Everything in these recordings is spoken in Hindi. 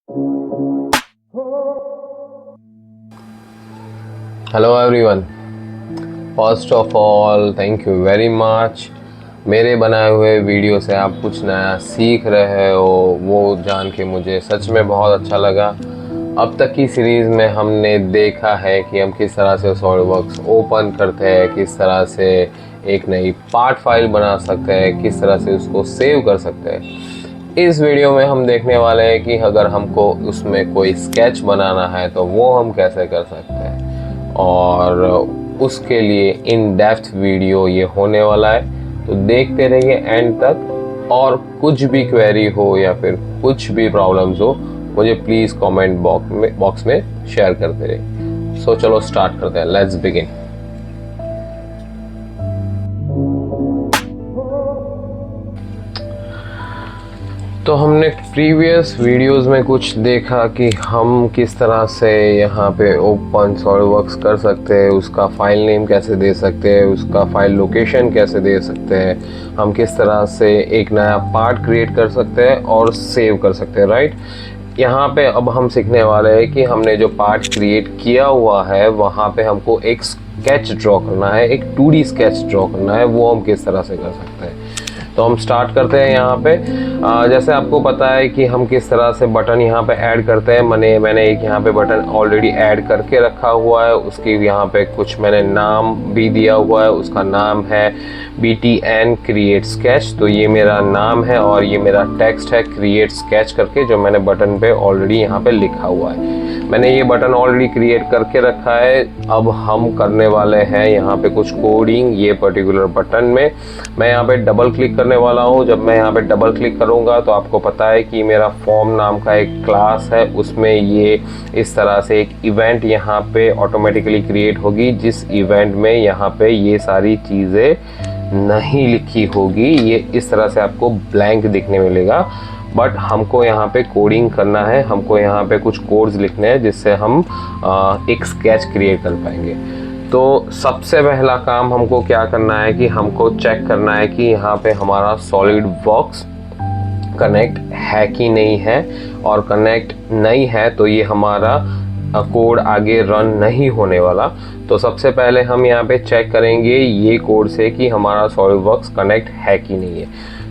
Hello everyone, first of all thank you very much. मेरे बनाए हुए वीडियो से आप कुछ नया सीख रहे हो, वो जान के मुझे सच में बहुत अच्छा लगा। अब तक की सीरीज़ में हमने देखा है कि हम किस तरह से सॉलिडवर्क्स ओपन करते हैं, किस तरह से एक नई पार्ट फाइल बना सकते हैं, किस तरह से उसको सेव कर सकते हैं। इस वीडियो में हम देखने वाले हैं कि अगर हमको उसमें कोई स्केच बनाना है तो वो हम कैसे कर सकते हैं, और उसके लिए इन डेप्थ वीडियो ये होने वाला है। तो देखते रहिए एंड तक, और कुछ भी क्वेरी हो या फिर कुछ भी प्रॉब्लम्स हो मुझे प्लीज़ कमेंट बॉक्स में शेयर करते रहिए। सो चलो स्टार्ट करते हैं, लेट्स बिगिन। तो हमने प्रीवियस वीडियोस में कुछ देखा कि हम किस तरह से यहाँ पे ओपन सॉलिडवर्क्स कर सकते हैं, उसका फाइल नेम कैसे दे सकते हैं, उसका फाइल लोकेशन कैसे दे सकते हैं, हम किस तरह से एक नया पार्ट क्रिएट कर सकते हैं और सेव कर सकते हैं, राइट। यहाँ पे अब हम सीखने वाले हैं कि हमने जो पार्ट क्रिएट किया हुआ है वहाँ पे हमको एक स्केच ड्रॉ करना है, एक 2D स्केच ड्रॉ करना है, वो हम किस तरह से कर सकते हैं। तो हम स्टार्ट करते हैं यहाँ पे। जैसे आपको पता है कि हम किस तरह से बटन यहाँ पे ऐड करते हैं। मैंने एक यहाँ पे बटन ऑलरेडी ऐड करके रखा हुआ है, उसकी यहाँ पे कुछ मैंने नाम भी दिया हुआ है। उसका नाम है BTN क्रिएट स्केच। तो ये मेरा नाम है और ये मेरा टेक्स्ट है क्रिएट स्केच करके, जो मैंने बटन पे ऑलरेडी यहाँ पे लिखा हुआ है। मैंने ये बटन ऑलरेडी क्रिएट करके रखा है। अब हम करने वाले हैं यहाँ पे कुछ कोडिंग ये पर्टिकुलर बटन में। मैं यहाँ पे डबल क्लिक करने वाला हूँ। जब मैं यहाँ पे डबल क्लिक करूँगा तो आपको पता है कि मेरा फॉर्म नाम का एक क्लास है, उसमें ये इस तरह से एक इवेंट यहाँ पे ऑटोमेटिकली क्रिएट होगी, जिस इवेंट में यहाँ पे ये सारी चीज़ें नहीं लिखी होगी। ये इस तरह से आपको ब्लैंक दिखने मिलेगा, बट हमको यहाँ पे कोडिंग करना है, हमको यहाँ पे कुछ कोड्स लिखने हैं जिससे हम एक स्केच क्रिएट कर पाएंगे। तो सबसे पहला काम हमको क्या करना है कि हमको चेक करना है कि यहाँ पे हमारा सॉलिडवर्क्स कनेक्ट है कि नहीं है, और कनेक्ट नहीं है तो ये हमारा कोड आगे रन नहीं होने वाला। तो सबसे पहले हम यहाँ पे चेक करेंगे ये कोड से कि हमारा सॉलिडवर्क्स कनेक्ट है कि नहीं है।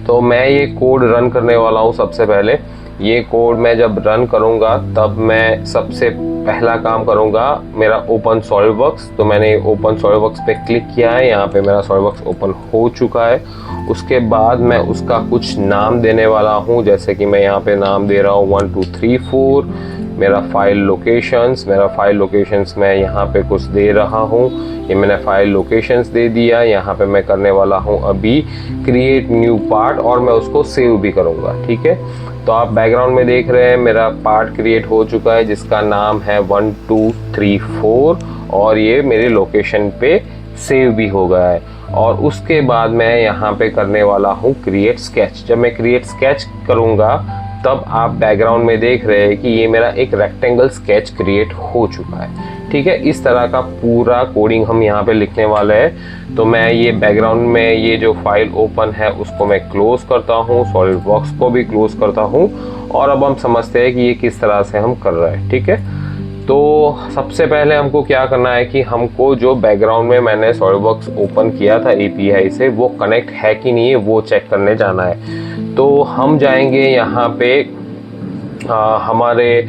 तो मैं ये कोड रन करने वाला हूँ। सबसे पहले ये कोड मैं जब रन करूँगा तब मैं सबसे पहला काम करूँगा मेरा ओपन सॉलिडवर्क्स। तो मैंने ओपन सॉलिडवर्क्स पे क्लिक किया है, यहाँ पे मेरा सॉलिडवर्क्स ओपन हो चुका है। उसके बाद मैं उसका कुछ नाम देने वाला हूँ, जैसे कि मैं यहाँ पे नाम दे रहा हूँ 1 2 3 4। मेरा फाइल लोकेशंस मैं यहाँ पे कुछ दे रहा हूँ। ये मैंने फाइल लोकेशंस दे दिया। यहाँ पे मैं करने वाला हूँ अभी क्रिएट न्यू पार्ट, और मैं उसको सेव भी करूँगा, ठीक है। तो आप बैकग्राउंड में देख रहे हैं मेरा पार्ट क्रिएट हो चुका है जिसका नाम है 1 2 3 4, और ये मेरे लोकेशन पे सेव भी हो गया है। और उसके बाद मैं यहाँ पे करने वाला हूँ क्रिएट स्केच। जब मैं क्रिएट स्केच करूँगा तब आप बैकग्राउंड में देख रहे हैं कि ये मेरा एक रेक्टेंगल स्केच क्रिएट हो चुका है, ठीक है। इस तरह का पूरा कोडिंग हम यहाँ पे लिखने वाले हैं। तो मैं ये बैकग्राउंड में ये जो फाइल ओपन है उसको मैं क्लोज करता हूँ, सॉलिडवर्क्स को भी क्लोज करता हूँ, और अब हम समझते हैं कि ये किस तरह से हम कर रहे हैं, ठीक है। तो सबसे पहले हमको क्या करना है कि हमको जो बैकग्राउंड में मैंने सॉलिडवर्क्स ओपन किया था API से, वो कनेक्ट है कि नहीं है वो चेक करने जाना है। तो हम जाएंगे यहाँ पे हमारे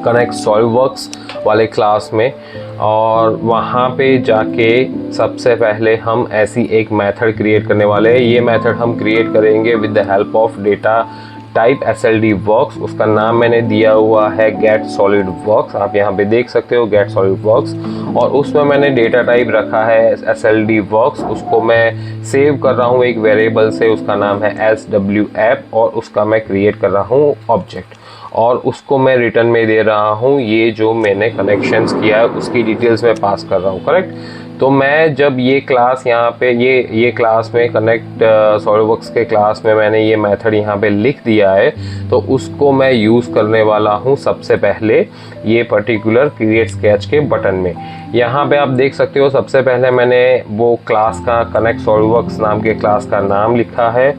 कनेक्ट सॉलिडवर्क्स वाले क्लास में, और वहाँ पे जाके सबसे पहले हम ऐसी एक मेथड क्रिएट करने वाले हैं। ये मेथड हम क्रिएट करेंगे with the help of data type SLDworks। उसका नाम मैंने दिया हुआ है गेट सॉलिडवर्क्स। आप यहाँ पे देख सकते हो गेट सॉलिडवर्क्स, और उसमें मैंने डेटा टाइप रखा है SLDworks। उसको मैं सेव कर रहा हूँ एक वेरिएबल से, उसका नाम है SWF, और उसका मैं क्रिएट कर रहा हूँ ऑब्जेक्ट, और उसको मैं रिटर्न में दे रहा हूँ ये जो मैंने कनेक्शंस किया है उसकी डिटेल्स में पास कर रहा हूँ, करेक्ट। तो मैं जब ये क्लास यहाँ पे ये क्लास में कनेक्ट सॉलिडवर्क्स के क्लास में मैंने ये मेथड यहाँ पे लिख दिया है, तो उसको मैं यूज़ करने वाला हूँ सबसे पहले ये पर्टिकुलर क्रिएट स्केच के बटन में। यहाँ पे आप देख सकते हो सबसे पहले मैंने वो क्लास का कनेक्ट सॉलिडवर्क्स नाम के क्लास का नाम लिखा है।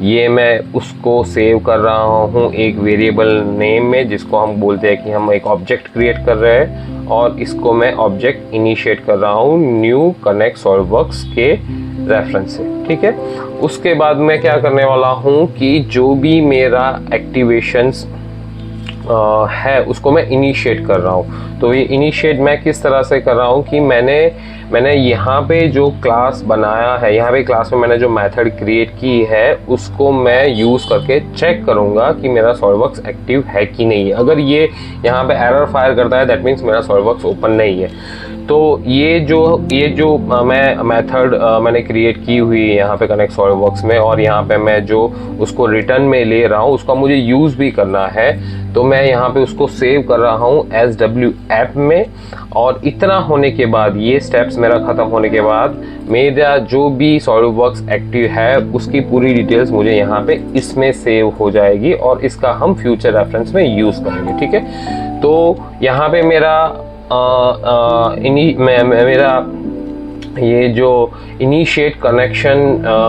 ये मैं उसको सेव कर रहा हूँ एक वेरिएबल नेम में, जिसको हम बोलते हैं कि हम एक ऑब्जेक्ट क्रिएट कर रहे हैं, और इसको मैं ऑब्जेक्ट इनिशिएट कर रहा हूँ न्यू कनेक्ट सॉलिडवर्क्स के रेफरेंस से, ठीक है। उसके बाद मैं क्या करने वाला हूँ कि जो भी मेरा एक्टिवेशंस है उसको मैं इनिशिएट कर रहा हूँ। तो ये इनिशिएट मैं किस तरह से कर रहा हूँ कि मैंने यहाँ पे जो क्लास बनाया है, यहाँ पे क्लास में मैंने जो मेथड क्रिएट की है उसको मैं यूज़ करके चेक करूँगा कि मेरा सॉलिडवर्क्स एक्टिव है कि नहीं है। अगर ये यहाँ पे एरर फायर करता है दैट मीन्स मेरा सॉलिडवर्क्स ओपन नहीं है। तो ये जो मैं मेथड मैंने क्रिएट की हुई है यहाँ पे कनेक्ट सॉलिडवर्क्स में, और यहाँ पे मैं जो उसको रिटर्न में ले रहा हूँ उसका मुझे यूज़ भी करना है, तो मैं यहाँ पे उसको सेव कर रहा हूँ SW ऐप में। और इतना होने के बाद, ये स्टेप्स मेरा ख़त्म होने के बाद, मेरा जो भी सॉलिडवर्क्स एक्टिव है उसकी पूरी डिटेल्स मुझे यहाँ पे इसमें सेव हो जाएगी और इसका हम फ्यूचर रेफरेंस में यूज़ करेंगे, ठीक है। तो यहाँ पे मेरा मेरा ये जो इनिशिएट कनेक्शन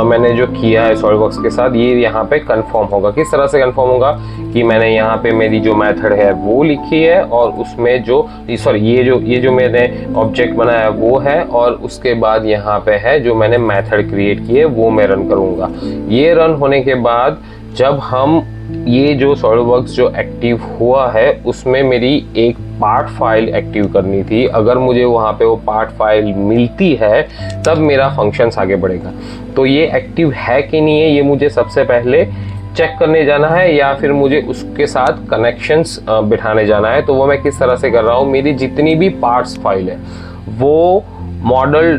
मैंने जो किया है सॉलिडवर्क्स के साथ, ये यहाँ पे कंफर्म होगा। किस तरह से कंफर्म होगा कि मैंने यहाँ पे मेरी जो मेथड है वो लिखी है, और उसमें जो ये जो मैंने ऑब्जेक्ट बनाया है वो है, और उसके बाद यहाँ पे है जो मैंने मेथड क्रिएट की है वो मैं रन करूँगा। ये रन होने के बाद जब हम ये जो सॉलिडवर्क्स जो एक्टिव हुआ है उसमें मेरी एक पार्ट फाइल एक्टिव करनी थी। अगर मुझे वहाँ पे वो पार्ट फाइल मिलती है तब मेरा फंक्शंस आगे बढ़ेगा। तो ये एक्टिव है कि नहीं है ये मुझे सबसे पहले चेक करने जाना है, या फिर मुझे उसके साथ कनेक्शंस बिठाने जाना है। तो वो मैं किस तरह से कर रहा हूँ, मेरी जितनी भी पार्ट्स फाइल है वो मॉडल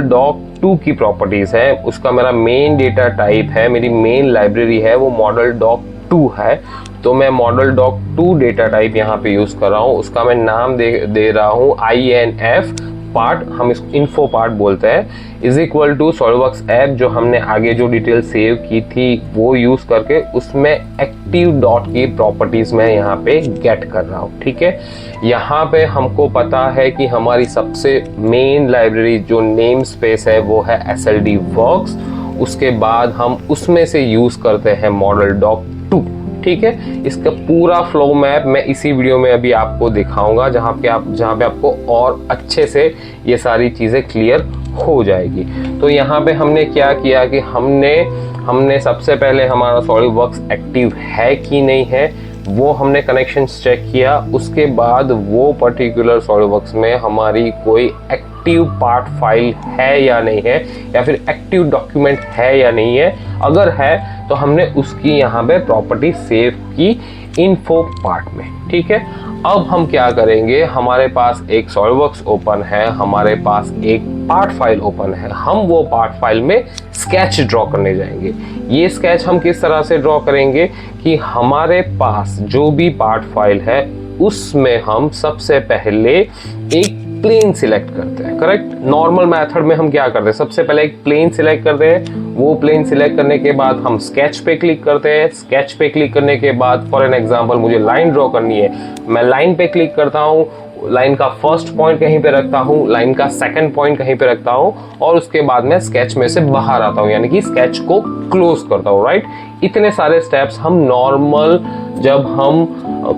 डॉक 2 की प्रॉपर्टीज़ है, उसका मेरा मेन डेटा टाइप है, मेरी मेन लाइब्रेरी है वो मॉडल डॉक 2 है। तो मैं मॉडल डॉक 2 डेटा टाइप यहाँ पे यूज़ कर रहा हूँ। उसका मैं नाम दे रहा हूँ INF पार्ट, हम इसको इन्फो पार्ट बोलते हैं, is equal to SolidWorks app जो हमने आगे जो डिटेल सेव की थी वो यूज़ करके उसमें एक्टिव डॉट की प्रॉपर्टीज़ मैं यहाँ पे गेट कर रहा हूँ, ठीक है। यहाँ पे हमको पता है कि हमारी सबसे मेन लाइब्रेरी जो नेम स्पेस है वो है SLD वर्क्स। उसके बाद हम उसमें से यूज़ करते हैं मॉडल डॉक 2, ठीक है। इसका पूरा फ्लो मैप मैं इसी वीडियो में अभी आपको दिखाऊंगा, जहाँ पे आपको और अच्छे से ये सारी चीज़ें क्लियर हो जाएगी। तो यहाँ पे हमने क्या किया कि हमने सबसे पहले हमारा सॉलिडवर्क्स एक्टिव है कि नहीं है वो हमने कनेक्शंस चेक किया। उसके बाद वो पर्टिकुलर सॉलिडवर्क्स में हमारी कोई एक्टिव पार्ट फाइल है या नहीं है, या फिर एक्टिव डॉक्यूमेंट है या नहीं है। अगर है तो हमने उसकी यहाँ पे प्रॉपर्टी सेव की इन्फो पार्ट में, ठीक है। अब हम क्या करेंगे, हमारे पास एक सॉलिडवर्क्स ओपन है, हमारे पास एक पार्ट फाइल ओपन है, हम वो पार्ट फाइल में स्केच ड्रॉ करने जाएंगे। ये स्केच हम किस तरह से ड्रॉ करेंगे कि हमारे पास जो भी पार्ट फाइल है उसमें हम सबसे पहले एक प्लेन सिलेक्ट करते हैं, करेक्ट। नॉर्मल मेथड में हम क्या करते हैं, सबसे पहले एक प्लेन सिलेक्ट करते हैं। वो प्लेन सिलेक्ट करने के बाद हम स्केच पे क्लिक करते हैं। स्केच पे क्लिक करने के बाद फॉर एन एग्जांपल मुझे लाइन ड्रॉ करनी है, मैं लाइन पे क्लिक करता हूँ, लाइन का फर्स्ट पॉइंट कहीं पे रखता हूँ, लाइन का सेकंड पॉइंट कहीं पे रखता हूँ, और उसके बाद मैं स्केच में से बाहर आता हूँ, यानी कि स्केच को क्लोज करता हूँ, राइट। इतने सारे स्टेप्स हम नॉर्मल जब हम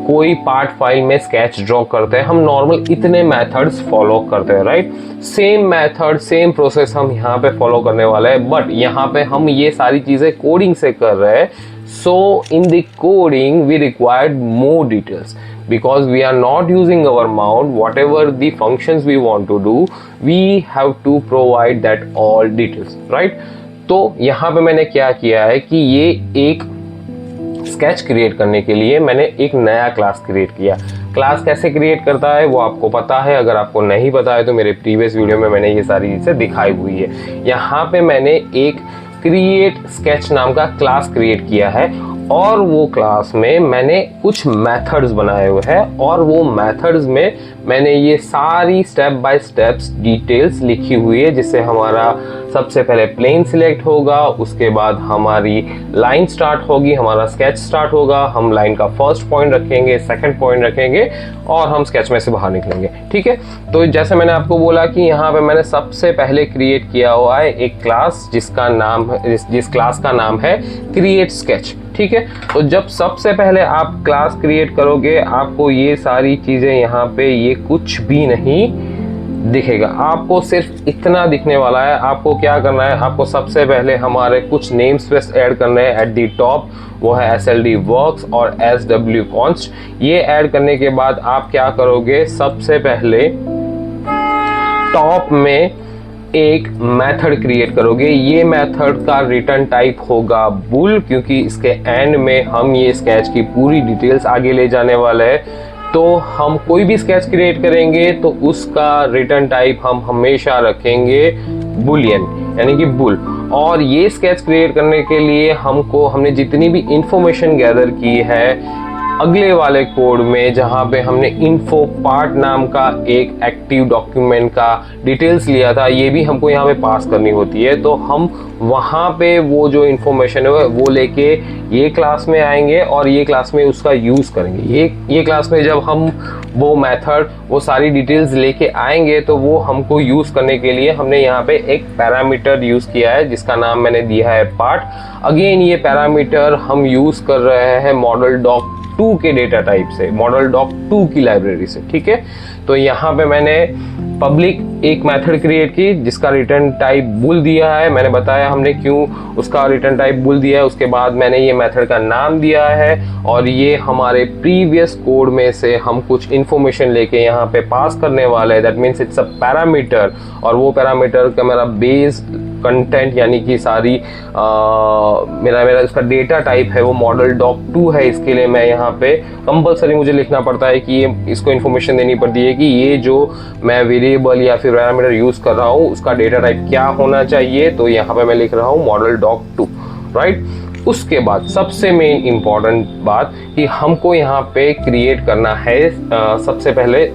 कोई पार्ट फाइल में स्केच ड्रॉ करते हैं हम नॉर्मल इतने मेथड्स फॉलो करते हैं, right. Same method same process हम यहाँ पे फॉलो करने वाले हैं, बट यहाँ पे हम ये सारी चीजें कोडिंग से कर रहे हैं। So in the coding we required more details because we are not using our mount. Whatever the functions we want to do, we have to provide that all details, right? तो यहाँ पे मैंने क्या किया है कि ये एक स्केच क्रिएट करने के लिए मैंने एक नया क्लास क्रिएट किया। क्लास कैसे क्रिएट करता है वो आपको पता है, अगर आपको नहीं पता है तो मेरे प्रीवियस वीडियो में मैंने ये सारी चीजें दिखाई हुई है। यहाँ पे मैंने एक क्रिएट स्केच नाम का क्लास क्रिएट किया है, और वो क्लास में मैंने कुछ मेथड्स बनाए हुए हैं, और वो मेथड्स में मैंने ये सारी स्टेप बाय स्टेप्स डिटेल्स लिखी हुई है, जिससे हमारा सबसे पहले प्लेन सिलेक्ट होगा, उसके बाद हमारी लाइन स्टार्ट होगी, हमारा स्केच स्टार्ट होगा, हम लाइन का फर्स्ट पॉइंट रखेंगे, सेकंड पॉइंट रखेंगे और हम स्केच में से बाहर निकलेंगे। ठीक है, तो जैसे मैंने आपको बोला कि यहाँ पे मैंने सबसे पहले क्रिएट किया हुआ है एक क्लास जिसका नाम है, जिस क्लास का नाम है क्रिएट स्केच। ठीक है, तो जब सबसे पहले आप क्लास क्रिएट करोगे आपको ये सारी चीजें यहाँ पे ये कुछ भी नहीं दिखेगा, आपको सिर्फ इतना दिखने वाला है। आपको क्या करना है, आपको सबसे पहले हमारे कुछ नेम स्पेस ऐड करने हैं एट दी टॉप, वो है SLD वर्क्स और SW कॉन्स्ट। ये ऐड करने के बाद आप क्या करोगे, सबसे पहले टॉप में एक मेथड क्रिएट करोगे। ये मेथड का रिटर्न टाइप होगा बुल, क्योंकि इसके एंड में हम ये स्केच की पूरी डिटेल्स आगे ले जाने वाले हैं। तो हम कोई भी स्केच क्रिएट करेंगे तो उसका रिटर्न टाइप हम हमेशा रखेंगे बुलियन, यानी कि बुल। और ये स्केच क्रिएट करने के लिए हमने जितनी भी इंफॉर्मेशन गैदर की है अगले वाले कोड में, जहां पे हमने इन्फो पार्ट नाम का एक एक्टिव डॉक्यूमेंट का डिटेल्स लिया था, ये भी हमको यहाँ पे पास करनी होती है। तो हम वहां पे वो जो इन्फॉर्मेशन है वो लेके ये क्लास में आएंगे और ये क्लास में उसका यूज करेंगे। ये क्लास में जब हम वो मेथड वो सारी डिटेल्स लेके आएंगे तो वो हमको यूज करने के लिए हमने यहाँ पे एक पैरामीटर यूज किया है जिसका नाम मैंने दिया है पार्ट। अगेन ये पैरामीटर हम यूज कर रहे हैं मॉडल डॉक 2 के डेटा टाइप से, मॉडल डॉक 2 की लाइब्रेरी से। ठीक है, तो यहाँ पे मैंने पब्लिक एक मेथड क्रिएट की जिसका रिटर्न टाइप बुल दिया है। मैंने बताया हमने क्यों उसका रिटर्न टाइप बुल दिया है। उसके बाद मैंने ये मेथड का नाम दिया है और ये हमारे प्रीवियस कोड में से हम कुछ इंफॉर्मेशन लेके यहाँ पे पास करने वाले हैं। That means it's a parameter, और वो पैरामीटर का मेरा बेस कंटेंट यानी कि सारी मेरा इसका डेटा टाइप है वो मॉडल डॉक 2 है। इसके लिए मैं यहाँ पे कंपलसरी मुझे लिखना पड़ता है कि ये इसको इन्फॉर्मेशन देनी पड़ती है कि ये जो मैं वेरिएबल या फिर पैरामीटर यूज कर रहा हूँ उसका डेटा टाइप क्या होना चाहिए। तो यहाँ पे मैं लिख रहा हूँ मॉडल डॉक 2, राइट। उसके बाद सबसे मेन इंपॉर्टेंट बात कि हमको यहाँ पे क्रिएट करना है, सबसे पहले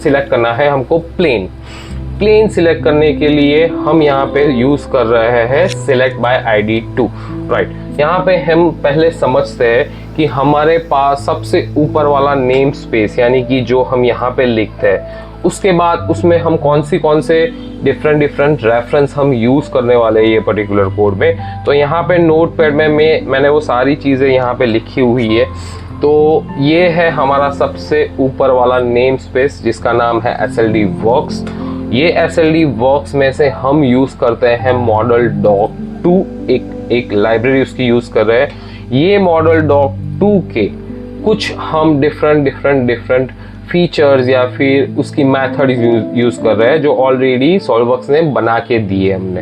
सिलेक्ट करना है हमको प्लेन सिलेक्ट करने के लिए हम यहाँ पे यूज कर रहे हैं सिलेक्ट बाय ID 2, राइट। यहाँ पे हम पहले समझते हैं कि हमारे पास सबसे ऊपर वाला नेम स्पेस यानी कि जो हम यहाँ पे लिखते हैं, उसके बाद उसमें हम कौन से डिफरेंट रेफरेंस हम यूज करने वाले हैं ये पर्टिकुलर कोड में। तो यहाँ पे नोटपैड में मैंने वो सारी चीजें यहाँ पे लिखी हुई है। तो ये है हमारा सबसे ऊपर वाला नेम स्पेस जिसका नाम है SLD वर्क्स। ये SLD वर्क्स में से हम यूज करते हैं मॉडल डॉक 2, एक लाइब्रेरी उसकी यूज कर रहे हैं। ये मॉडल डॉक 2 के कुछ हम डिफरेंट फीचर्स या फिर उसकी मेथड यूज कर रहे हैं जो ऑलरेडी सॉल्ववर्क्स ने बना के दिए हमने।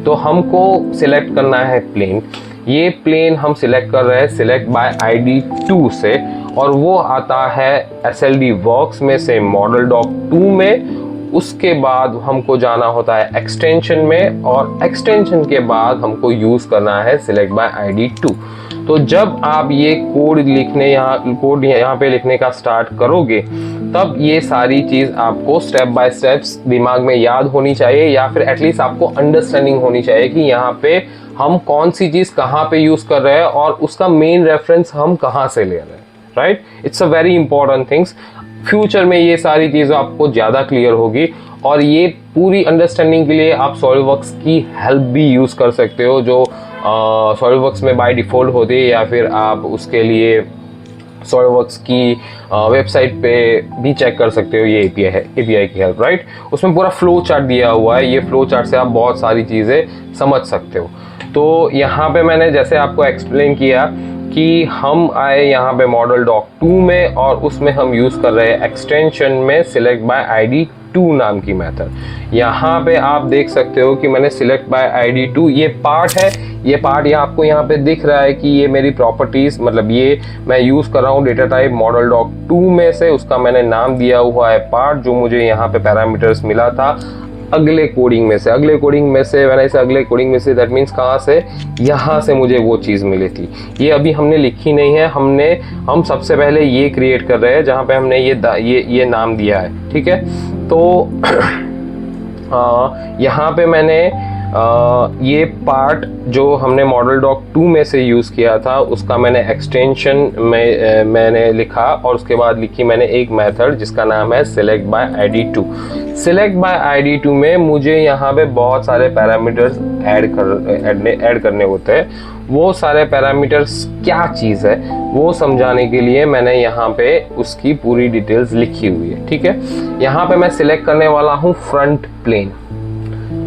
तो हमको सिलेक्ट करना है प्लेन। ये प्लेन हम सिलेक्ट कर रहे हैं सिलेक्ट बाय ID 2 से, और वो आता है SLD वर्क्स में से मॉडल डॉक 2 में। उसके बाद हमको जाना होता है एक्सटेंशन में, और एक्सटेंशन के बाद हमको यूज करना है सिलेक्ट बाय ID 2। तो जब आप ये कोड यहाँ पे लिखने का स्टार्ट करोगे तब ये सारी चीज आपको स्टेप बाय स्टेप्स दिमाग में याद होनी चाहिए, या फिर एटलीस्ट आपको अंडरस्टैंडिंग होनी चाहिए कि यहाँ पे हम कौन सी चीज कहाँ पे यूज कर रहे हैं और उसका मेन रेफरेंस हम कहाँ से ले रहे हैं, right. It's a very important things. Future में ये सारी चीजें आपको ज्यादा क्लियर होगी, और ये पूरी अंडरस्टैंडिंग के लिए आप सॉलिडवर्क्स की हेल्प भी यूज कर सकते हो जो सॉलिडवर्क्स में बाय डिफॉल्ट होती है, या फिर आप उसके लिए सॉलिडवर्क्स की वेबसाइट पे भी चेक कर सकते हो। ये एपीआई की हेल्प, राइट। उसमें पूरा फ्लो चार्ट दिया हुआ है, ये फ्लो चार्ट से आप बहुत सारी चीजें समझ सकते हो। तो यहाँ पे मैंने जैसे आपको एक्सप्लेन किया कि हम आए यहाँ पे मॉडल डॉक 2 में, और उसमें हम यूज कर रहे हैं एक्सटेंशन में सिलेक्ट बाय ID 2 नाम की मेथड। यहाँ पे आप देख सकते हो कि मैंने सिलेक्ट बाय ID 2 ये पार्ट है। ये पार्ट ये आपको यहाँ पे दिख रहा है कि ये मेरी प्रॉपर्टीज, मतलब ये मैं यूज कर रहा हूँ डेटा टाइप मॉडल डॉक 2 में से, उसका मैंने नाम दिया हुआ है पार्ट, जो मुझे यहाँ पे पैरामीटर्स मिला था अगले कोडिंग में से दैट मीन्स कहाँ से, यहाँ से मुझे वो चीज़ मिली थी। ये अभी हमने लिखी नहीं है, हम सबसे पहले ये क्रिएट कर रहे हैं जहाँ पे हमने ये नाम दिया है, ठीक है। तो यहाँ पे मैंने ये पार्ट जो हमने मॉडल डॉक 2 में से यूज़ किया था उसका मैंने एक्सटेंशन में मैंने लिखा और उसके बाद लिखी मैंने एक मेथड जिसका नाम है select bye ID2। Select bye ID2 में मुझे यहाँ पे बहुत सारे पैरामीटर्स ऐड करने होते हैं। वो सारे पैरामीटर्स क्या चीज़ है वो समझाने के लिए मैंने यहाँ पे उसकी पूरी डिटेल्स लिखी हुई है। ठीक है, यहाँ पे मैं सिलेक्ट करने वाला हूँ फ्रंट प्लेन।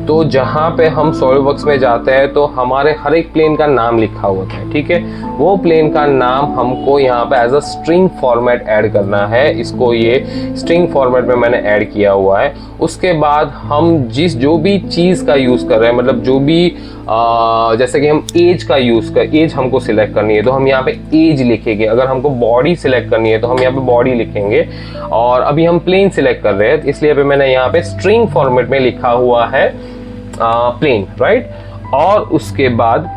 तो जहाँ पे हम सॉलिडवर्क्स में जाते हैं तो हमारे हर एक प्लेन का नाम लिखा होता है। ठीक है, वो प्लेन का नाम हमको यहाँ पे as a string format add करना है। इसको ये स्ट्रिंग फॉर्मेट में मैंने ऐड किया हुआ है। उसके बाद हम जो भी चीज़ का यूज़ कर रहे हैं, मतलब जो भी जैसे कि हम एज का एज हमको सिलेक्ट करनी है तो हम यहाँ पे एज लिखेंगे। अगर हमको बॉडी सिलेक्ट करनी है तो हम यहाँ पे बॉडी लिखेंगे। और अभी हम प्लेन सिलेक्ट कर रहे हैं इसलिए पे मैंने यहाँ पे स्ट्रिंग फॉर्मेट में लिखा हुआ है प्लेन, राइट। और उसके बाद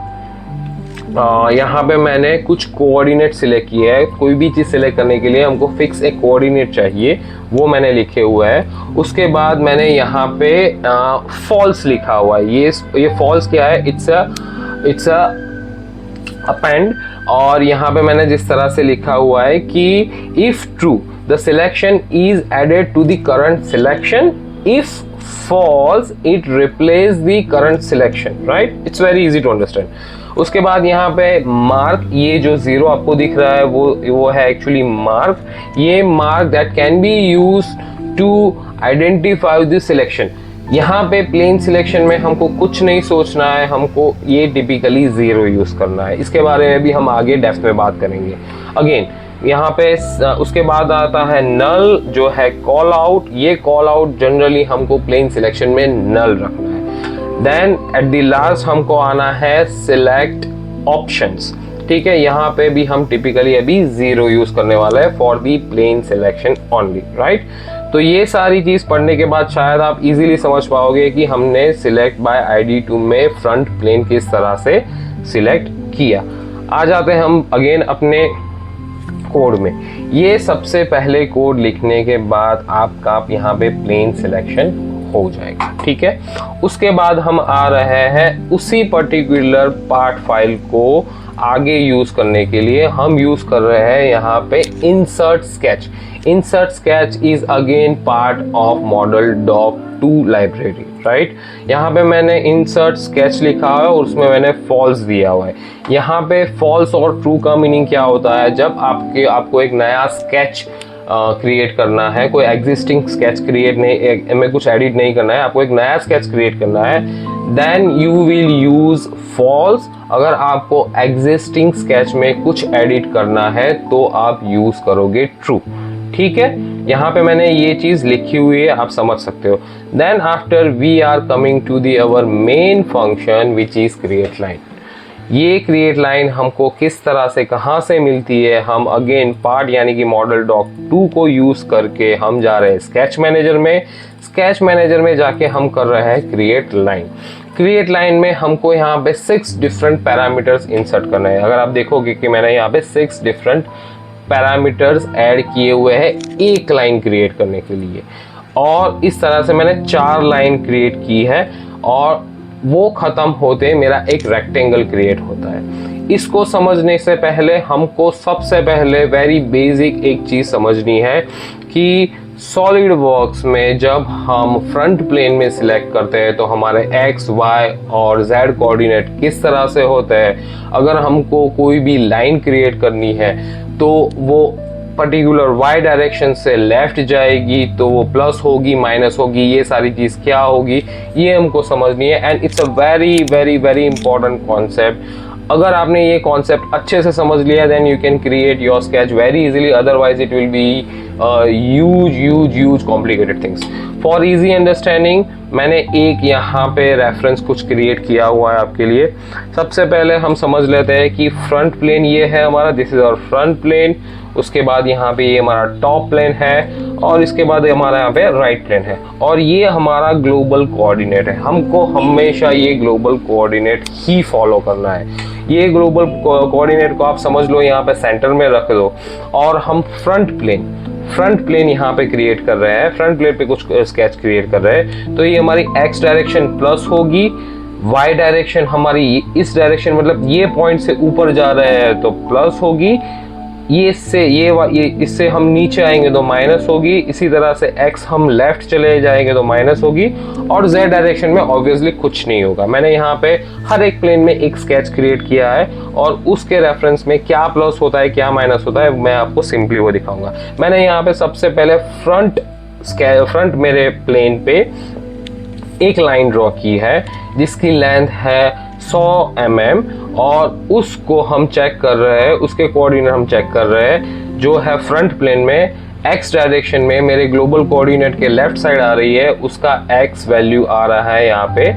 यहाँ पे मैंने कुछ कोऑर्डिनेट सिलेक्ट किया है। कोई भी चीज़ सिलेक्ट करने के लिए हमको फिक्स एक कोऑर्डिनेट चाहिए, वो मैंने लिखे हुआ है। उसके बाद मैंने यहाँ पे फॉल्स लिखा हुआ है। ये फॉल्स क्या है, इट्स अ अपेंड। और यहाँ पे मैंने जिस तरह से लिखा हुआ है कि if true the selection is added to the current selection, if false it replace the current selection, right? It's very easy to understand। उसके बाद यहाँ पे मार्क, ये जो 0 आपको दिख रहा है वो है एक्चुअली मार्क। ये mark that can be used to identify the selection. यहाँ पे प्लेन सिलेक्शन में हमको कुछ नहीं सोचना है, हमको ये टिपिकली 0 यूज करना है। इसके बारे में भी हम आगे डेप्थ में बात करेंगे। अगेन यहाँ पे उसके बाद आता है नल, जो है कॉल आउट। ये कॉल आउट जनरली हमको प्लेन सिलेक्शन में नल रखना है। देन एट द लास्ट हमको आना है सिलेक्ट ऑप्शंस। ठीक है, यहाँ पे भी हम टिपिकली अभी 0 यूज करने वाला है for the plane selection only, right. तो ये सारी चीज पढ़ने के बाद शायद आप इजीली समझ पाओगे कि हमने सिलेक्ट बाय ID2 में फ्रंट प्लेन किस तरह से सिलेक्ट किया। आ जाते हैं हम अगेन अपने कोड में। ये सबसे पहले कोड लिखने के बाद आपका यहाँ पे प्लेन सिलेक्शन हो जाएगा। ठीक है, उसके बाद हम आ रहे हैं उसी पर्टिकुलर पार्ट फाइल को आगे यूज करने के लिए। हम यूज कर रहे हैं यहाँ पे insert sketch. Insert sketch is again part of model doc 2 library, right. यहाँ पे मैंने इंसर्ट स्केच लिखा है और उसमें मैंने फॉल्स दिया हुआ है। यहाँ पे फॉल्स और ट्रू का मीनिंग क्या होता है, जब आपको एक नया स्केच क्रिएट करना है, कोई एग्जिस्टिंग स्केच क्रिएट नहीं, में कुछ एडिट नहीं करना है, आपको एक नया स्केच क्रिएट करना है, then you will use false. अगर आपको एग्जिस्टिंग स्केच में कुछ एडिट करना है तो आप यूज करोगे ट्रू। ठीक है, यहाँ पे मैंने ये चीज लिखी हुई है, आप समझ सकते हो। Then after we are coming to the our main function which is create line. ये क्रिएट लाइन हमको किस तरह से कहाँ से मिलती है, हम अगेन पार्ट यानी कि मॉडल डॉक 2 को यूज करके हम जा रहे हैं स्केच मैनेजर में। स्केच मैनेजर में जाके हम कर रहे हैं क्रिएट लाइन। क्रिएट लाइन में हमको यहाँ पे 6 डिफरेंट पैरामीटर्स इंसर्ट करना है। अगर आप देखोगे कि मैंने यहाँ पे 6 डिफरेंट पैरामीटर्स ऐड किए हुए हैं एक लाइन क्रिएट करने के लिए, और इस तरह से मैंने 4 लाइन क्रिएट की है और वो खत्म होते मेरा एक रेक्टेंगल क्रिएट होता है। इसको समझने से पहले हमको सबसे पहले वेरी बेसिक एक चीज समझनी है कि सॉलिड वर्क्स में जब हम फ्रंट प्लेन में सिलेक्ट करते हैं तो हमारे एक्स, वाई और जेड कोऑर्डिनेट किस तरह से होते हैं। अगर हमको कोई भी लाइन क्रिएट करनी है तो वो पर्टिकुलर वाई डायरेक्शन से लेफ्ट जाएगी तो वो प्लस होगी, माइनस होगी, ये सारी चीज क्या होगी ये हमको समझनी है। And it's a very very very important concept. अगर आपने ये कॉन्सेप्ट अच्छे से समझ लिया then you can create your sketch very easily, otherwise it will be huge complicated things. For easy understanding मैंने एक यहाँ पे रेफरेंस कुछ क्रिएट किया हुआ है आपके लिए। सबसे पहले हम समझ लेते हैं कि फ्रंट प्लेन ये है हमारा, this is our front plane. उसके बाद यहाँ पे ये हमारा टॉप प्लेन है और इसके बाद हमारा यहाँ पे राइट प्लेन है और ये हमारा ग्लोबल कोऑर्डिनेट है। हमको हमेशा ये ग्लोबल कोऑर्डिनेट ही फॉलो करना है। ये ग्लोबल कोऑर्डिनेट को आप समझ लो यहाँ पे सेंटर में रख दो और हम फ्रंट प्लेन यहाँ पे क्रिएट कर रहे हैं। फ्रंट प्लेन पे कुछ स्केच क्रिएट कर रहे हैं तो ये हमारी एक्स डायरेक्शन प्लस होगी, y डायरेक्शन हमारी इस डायरेक्शन मतलब ये पॉइंट से ऊपर जा रहे हैं तो प्लस होगी, ये इससे हम नीचे आएंगे तो माइनस होगी, इसी तरह से x हम लेफ्ट चले जाएंगे तो माइनस होगी, और z डायरेक्शन में ऑब्वियसली कुछ नहीं होगा। मैंने यहाँ पे हर एक प्लेन में एक स्केच क्रिएट किया है और उसके रेफरेंस में क्या प्लस होता है क्या माइनस होता है मैं आपको सिंपली वो दिखाऊंगा। मैंने यहाँ पे सबसे पहले फ्रंट मेरे प्लेन पे एक लाइन ड्रॉ की है जिसकी लेंथ है 100 mm और उसको हम चेक कर रहे हैं, उसके कोऑर्डिनेट हम चेक कर रहे हैं जो है फ्रंट प्लेन में x डायरेक्शन में मेरे ग्लोबल कोऑर्डिनेट के लेफ्ट साइड आ रही है, उसका x वैल्यू आ रहा है यहाँ पे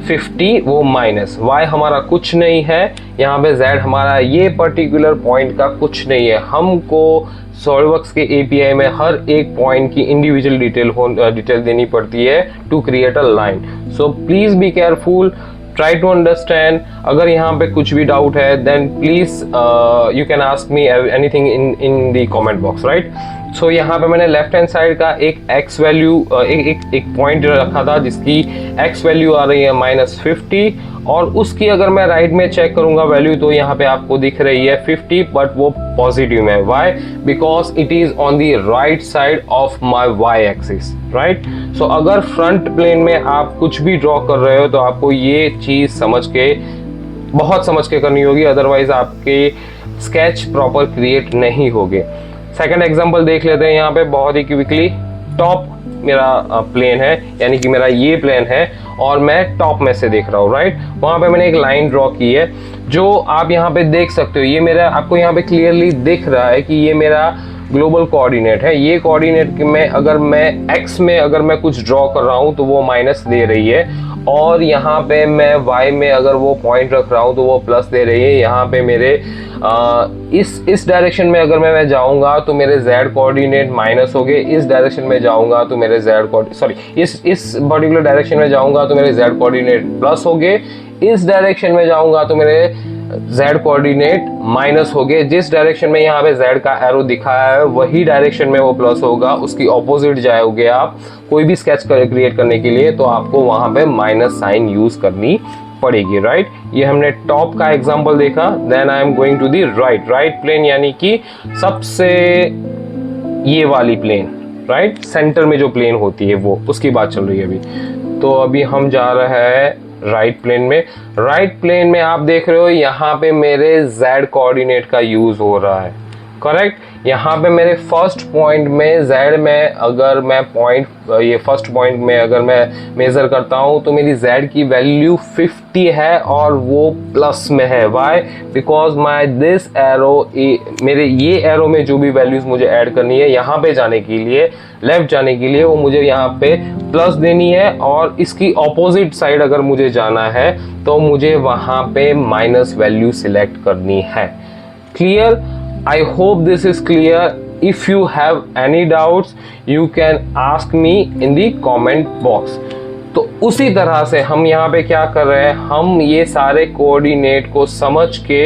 50, वो माइनस y हमारा कुछ नहीं है, यहाँ पे z हमारा ये पर्टिकुलर पॉइंट का कुछ नहीं है। हमको सॉलिडवर्क्स के API में हर एक पॉइंट की इंडिविजुअल डिटेल देनी पड़ती है to create a line. So please be careful, try to understand. अगर यहाँ पे कुछ भी डाउट है then please you can ask me anything in the comment box, right. So यहाँ पे मैंने लेफ्ट हैंड साइड का एक x वैल्यू एक पॉइंट रखा था जिसकी x वैल्यू आ रही है -50 और उसकी अगर मैं राइट में चेक करूंगा वैल्यू तो यहाँ पे आपको दिख रही है 50 बट वो पॉजिटिव में। Why? Because it is on the right side of my y axis, right. So अगर फ्रंट प्लेन में आप कुछ भी ड्रॉ कर रहे हो तो आपको ये चीज बहुत समझ के करनी होगी, अदरवाइज आपके स्केच प्रॉपर क्रिएट नहीं होगे। सेकंड एग्जांपल देख लेते हैं यहाँ पे बहुत ही क्विकली। टॉप मेरा प्लेन है, यानी कि मेरा ये प्लेन है और मैं टॉप में से देख रहा हूँ, राइट। वहां पे मैंने एक लाइन ड्रॉ की है जो आप यहाँ पे देख सकते हो, ये मेरा आपको यहाँ पे क्लियरली दिख रहा है कि ये मेरा ग्लोबल कोऑर्डिनेट है। ये कोऑर्डिनेट में अगर मैं x में अगर मैं कुछ ड्रॉ कर रहा हूँ तो वो माइनस दे रही है, और यहाँ पे मैं y में अगर वो पॉइंट रख रहा हूँ तो वो प्लस दे रही है। यहाँ पे मेरे इस डायरेक्शन में अगर मैं जाऊंगा तो मेरे z कोऑर्डिनेट माइनस हो गए, इस डायरेक्शन में जाऊंगा तो मेरे इस पर्टिकुलर डायरेक्शन में जाऊंगा तो मेरे z कोऑर्डिनेट प्लस हो गए, इस डायरेक्शन में जाऊंगा तो मेरे z कोऑर्डिनेट माइनस हो गए। जिस डायरेक्शन में यहाँ पे z का एरो दिखाया है वही डायरेक्शन में वो प्लस होगा, उसकी ऑपोजिट जाओगे आप कोई भी स्केच क्रिएट करने के लिए तो आपको वहां पे माइनस साइन यूज करनी पड़ेगी, राइट। ये हमने टॉप का एग्जांपल देखा। Then I am going to the right plane, यानी कि सबसे ये वाली प्लेन, राइट, सेंटर में जो प्लेन होती है वो, उसकी बात चल रही है अभी। तो अभी हम जा रहे हैं राइट प्लेन में। राइट प्लेन में आप देख रहे हो यहाँ पे मेरे z कोऑर्डिनेट का यूज हो रहा है, करेक्ट। यहाँ पे मेरे फर्स्ट पॉइंट में z में अगर मैं फर्स्ट पॉइंट में अगर मैं मेजर करता हूँ तो मेरी z की वैल्यू 50 है और वो प्लस में है। Why? Because my this arrow, मेरे ये एरो में जो भी वैल्यूज मुझे ऐड करनी है यहाँ पे जाने के लिए, लेफ्ट जाने के लिए, वो मुझे यहाँ पे प्लस देनी है, और इसकी ऑपोजिट साइड अगर मुझे जाना है तो मुझे वहां पे माइनस वैल्यू सिलेक्ट करनी है। Clear? I hope this is clear. If you have any doubts, you can ask me in the comment box. तो उसी तरह से हम यहाँ पे क्या कर रहे हैं, हम ये सारे कोऑर्डिनेट को समझ के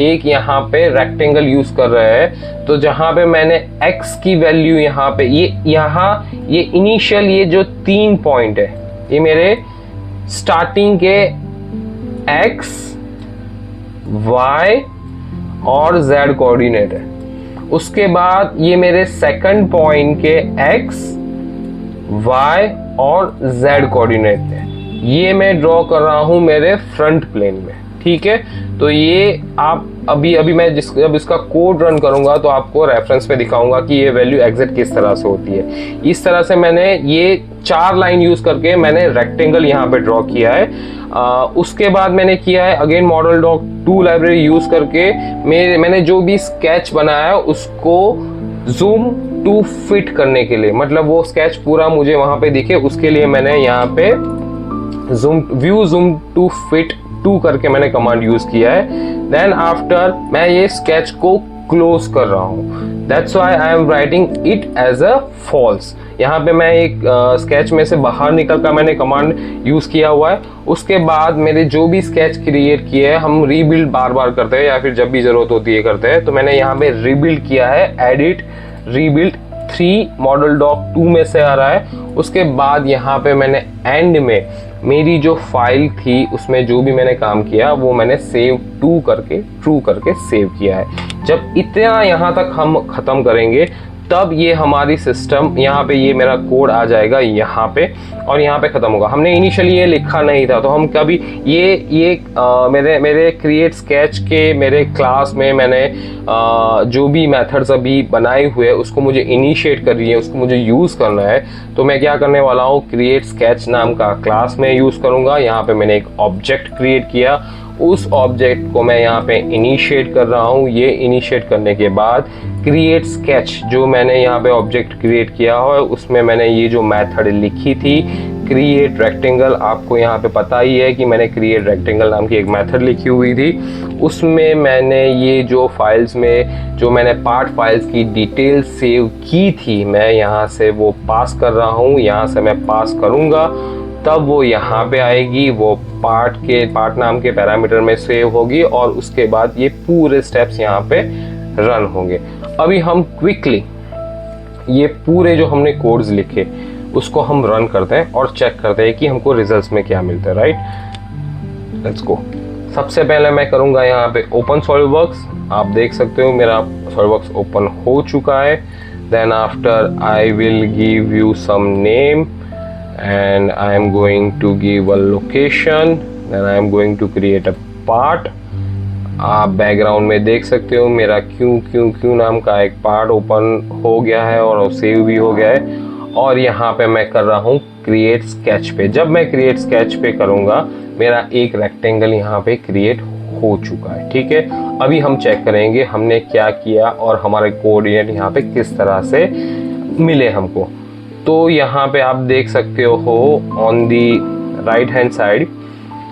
एक यहाँ पे रेक्टेंगल यूज कर रहे हैं। तो जहाँ पे मैंने x की वैल्यू यहाँ पे ये इनिशियल ये जो 3 पॉइंट है ये मेरे स्टार्टिंग के x, y और z कोऑर्डिनेट है। उसके बाद ये मेरे सेकंड पॉइंट के x, y और z कोऑर्डिनेट है। ये मैं ड्रॉ कर रहा हूं मेरे फ्रंट प्लेन में, ठीक है। तो ये आप अभी मैं जब इसका कोड रन करूंगा तो आपको रेफरेंस में दिखाऊंगा कि ये वैल्यू एग्जैक्ट किस तरह से होती है। इस तरह से मैंने ये 4 लाइन यूज करके मैंने रेक्टेंगल यहाँ पे ड्रॉ किया है। उसके बाद मैंने किया है again model doc 2 library use करके मैंने जो भी स्केच बनाया है उसको जूम टू फिट करने के लिए, मतलब वो स्केच पूरा मुझे वहां पे दिखे उसके लिए मैंने यहाँ पे जूम टू फिट 2 करके मैंने कमांड यूज किया है। देन आफ्टर मैं ये स्केच को क्लोज कर रहा हूँ, that's why I am writing it as a false. यहाँ पे मैं एक स्केच में से बाहर निकल कर मैंने कमांड यूज किया हुआ है। उसके बाद मेरे जो भी स्केच क्रिएट किए हैं हम रीबिल्ड बार बार करते हैं या फिर जब भी जरूरत होती है करते हैं, तो मैंने यहाँ पे रीबिल्ड किया है, एडिट रीबिल्ड 3 मॉडल डॉक 2 में से आ रहा है। उसके बाद यहाँ पे मैंने एंड में मेरी जो फाइल थी उसमें जो भी मैंने काम किया वो मैंने सेव टू करके ट्रू करके सेव किया है। जब इतना यहाँ तक हम ख़त्म करेंगे तब ये हमारी सिस्टम यहाँ पे ये मेरा कोड आ जाएगा यहाँ पे और यहाँ पे ख़त्म होगा। हमने इनिशियली ये लिखा नहीं था तो हम कभी मेरे क्रिएट स्केच के मेरे क्लास में मैंने जो भी मेथड्स अभी बनाए हुए उसको मुझे इनिशिएट करनी है, उसको मुझे यूज़ करना है। तो मैं क्या करने वाला हूँ, क्रिएट स्केच नाम का क्लास में यूज़ करूँगा। यहाँ पे मैंने एक ऑब्जेक्ट क्रिएट किया, उस ऑब्जेक्ट को मैं यहाँ पे इनिशिएट कर रहा हूँ। ये इनिशिएट करने के बाद क्रिएट स्केच जो मैंने यहाँ पे ऑब्जेक्ट क्रिएट किया है उसमें मैंने ये जो मेथड लिखी थी क्रिएट रेक्टेंगल, आपको यहाँ पे पता ही है कि मैंने क्रिएट रेक्टेंगल नाम की एक मेथड लिखी हुई थी। उसमें मैंने ये जो फाइल्स में जो मैंने पार्ट फाइल्स की डिटेल सेव की थी मैं यहाँ से वो पास कर रहा हूँ। यहाँ से मैं पास करूँगा तब वो यहाँ पे आएगी, वो पार्ट नाम के पैरामीटर में सेव होगी और उसके बाद ये पूरे स्टेप्स यहाँ पे रन होंगे। अभी हम क्विकली ये पूरे जो हमने कोड्स लिखे उसको हम रन करते हैं और चेक करते हैं कि हमको रिजल्ट्स में क्या मिलता है। Right, let's go. सबसे पहले मैं करूँगा यहाँ पे ओपन सॉलिडवर्क्स। आप देख सकते हो मेरा सॉलिडवर्क्स ओपन हो चुका है। Then after I will give you some name and I am going to give a location, then I am going to create a part। आप बैकग्राउंड में देख सकते हो मेरा क्यों नाम का एक पार्ट ओपन हो गया है और सेव भी हो गया है। और यहाँ पे मैं कर रहा हूँ क्रिएट स्केच पे। जब मैं क्रिएट स्केच पे करूँगा मेरा एक रेक्टेंगल यहाँ पे क्रिएट हो चुका है। ठीक है, अभी हम चेक करेंगे हमने क्या किया और हमारे कोऑर्डिनेट यहाँ पे किस तरह से मिले हमको। तो यहाँ पे आप देख सकते हो on the right hand side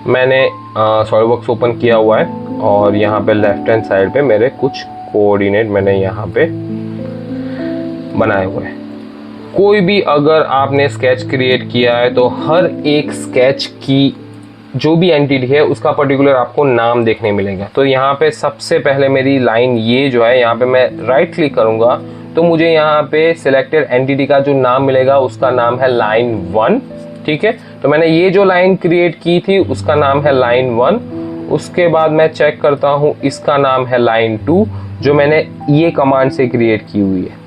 मैंने सॉलिडवर्क्स ओपन किया हुआ है और यहाँ पे लेफ्ट हैंड साइड पे मेरे कुछ कोऑर्डिनेट मैंने यहाँ पे बनाए हुए हैं। कोई भी अगर आपने स्केच क्रिएट किया है तो हर एक स्केच की जो भी एंटिटी है उसका पर्टिकुलर आपको नाम देखने मिलेगा। तो यहाँ पे सबसे पहले मेरी लाइन ये जो है यहाँ पे मैं राइट क्लिक करूँगा तो मुझे यहाँ पे सिलेक्टेड एंटिटी का जो नाम मिलेगा उसका नाम है लाइन 1। ठीक है, तो मैंने ये जो लाइन क्रिएट की थी उसका नाम है लाइन 1। उसके बाद मैं चेक करता हूँ इसका नाम है लाइन 2 जो मैंने ये कमांड से क्रिएट की हुई है।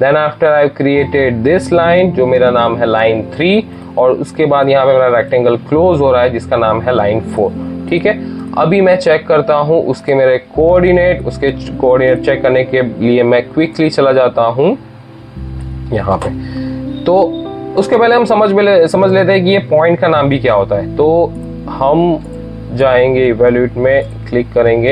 Then after I created this line जो मेरा नाम है लाइन 3 और उसके बाद यहाँ पे मेरा रेक्टेंगल क्लोज हो रहा है जिसका नाम है लाइन 4। ठीक है, अभी मैं चेक करता हूँ उसके मेरे कोऑर्डिनेट। उसके कोऑर्डिनेट चेक करने के लिए मैं क्विकली चला जाता हूँ यहाँ पे। तो उसके पहले हम समझ लेते हैं कि ये पॉइंट का नाम भी क्या होता है। तो हम जाएंगे इवैल्यूएट में, क्लिक करेंगे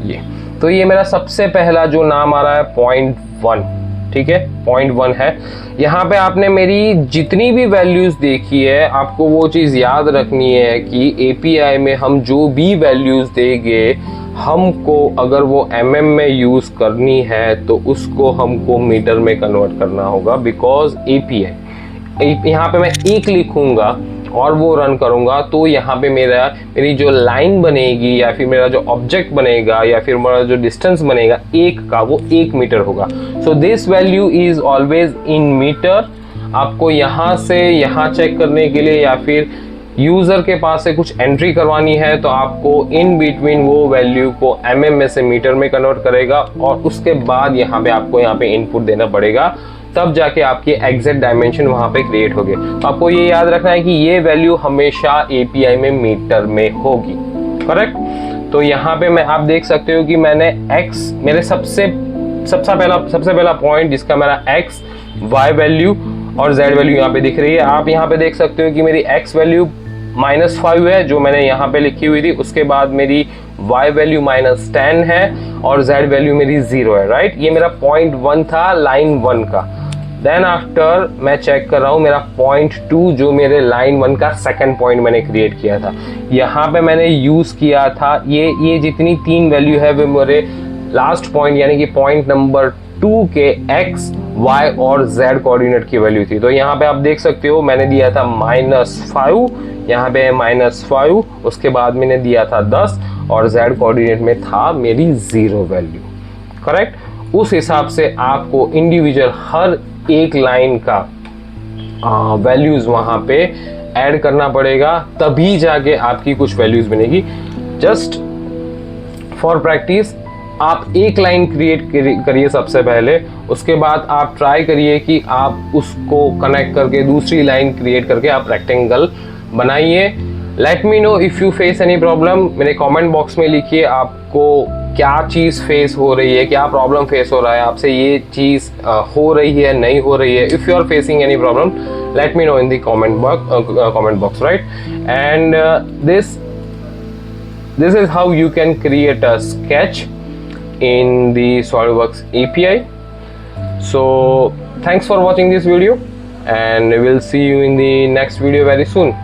ये, तो ये मेरा सबसे पहला जो नाम आ रहा है पॉइंट 1। ठीक है, पॉइंट 1 है। यहाँ पे आपने मेरी जितनी भी वैल्यूज देखी है आपको वो चीज़ याद रखनी है कि एपीआई में हम जो भी वैल्यूज देंगे हमको अगर वो एमएम में यूज़ करनी है तो उसको हमको मीटर में कन्वर्ट करना होगा। बिकॉज एपीआई यहाँ पे मैं एक लिखूंगा और वो रन करूंगा तो यहाँ पे मेरी जो लाइन बनेगी या फिर मेरा जो ऑब्जेक्ट बनेगा या फिर मेरा जो डिस्टेंस बनेगा एक का वो 1 मीटर होगा। So this value is always in meter. आपको यहाँ से यहाँ चेक करने के लिए या फिर यूजर के पास से कुछ एंट्री करवानी है तो आपको इन बिटवीन वो वैल्यू को एमएम में से मीटर में कन्वर्ट करेगा और उसके बाद यहाँ पे आपको यहाँ पे इनपुट देना पड़ेगा, तब जाके आपकी एग्जैक्ट डायमेंशन वहां पे क्रिएट होगी। तो आपको ये याद रखना है कि ये वैल्यू हमेशा एपीआई में मीटर में होगी। करेक्ट, तो यहाँ पे आप देख सकते हो कि मैंने x मेरे सबसे पहला पॉइंट जिसका मेरा x y वैल्यू और z वैल्यू यहाँ पे दिख रही है। आप यहाँ पे देख सकते हो कि मेरी x वैल्यू -5 है जो मैंने यहाँ पे लिखी हुई थी। उसके बाद मेरी y वैल्यू -10 है और z वैल्यू मेरी 0 है। राइट, ये मेरा पॉइंट 1 था लाइन 1 का। देन आफ्टर मैं चेक कर रहा हूँ मेरा पॉइंट 2 जो मेरे लाइन 1 का सेकंड पॉइंट मैंने क्रिएट किया था। यहाँ पे मैंने यूज किया था ये जितनी 3 वैल्यू है वो मेरे लास्ट पॉइंट यानी कि पॉइंट नंबर 2 के x y और z कोऑर्डिनेट की वैल्यू थी। तो यहाँ पे आप देख सकते हो मैंने दिया था -5, यहाँ पे -5, उसके बाद मैंने दिया था 10 और z कोऑर्डिनेट में था मेरी 0 वैल्यू। करेक्ट, उस हिसाब से आपको इंडिविजुअल हर एक लाइन का वैल्यूज वहाँ पे ऐड करना पड़ेगा, तभी जाके आपकी कुछ वैल्यूज बनेगी। जस्ट फॉर प्रैक्टिस आप एक लाइन क्रिएट करिए सबसे पहले, उसके बाद आप ट्राई करिए कि आप उसको कनेक्ट करके दूसरी लाइन क्रिएट करके आप रेक्टेंगल बनाइए। Let me know if you face any problem. मेरे कमेंट बॉक्स में लिखिए आपको क्या चीज़ फेस हो रही है, क्या प्रॉब्लम फेस हो रहा है, आपसे ये चीज़ हो रही है नहीं हो रही है। If you are facing any problem, let me know in the comment box, right? And this is how you can create a sketch in the SolidWorks API. So thanks for watching this video, and we'll see you in the next video very soon.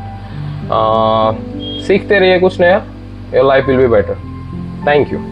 सीखते रहिए कुछ नया, your life will be better. Thank you.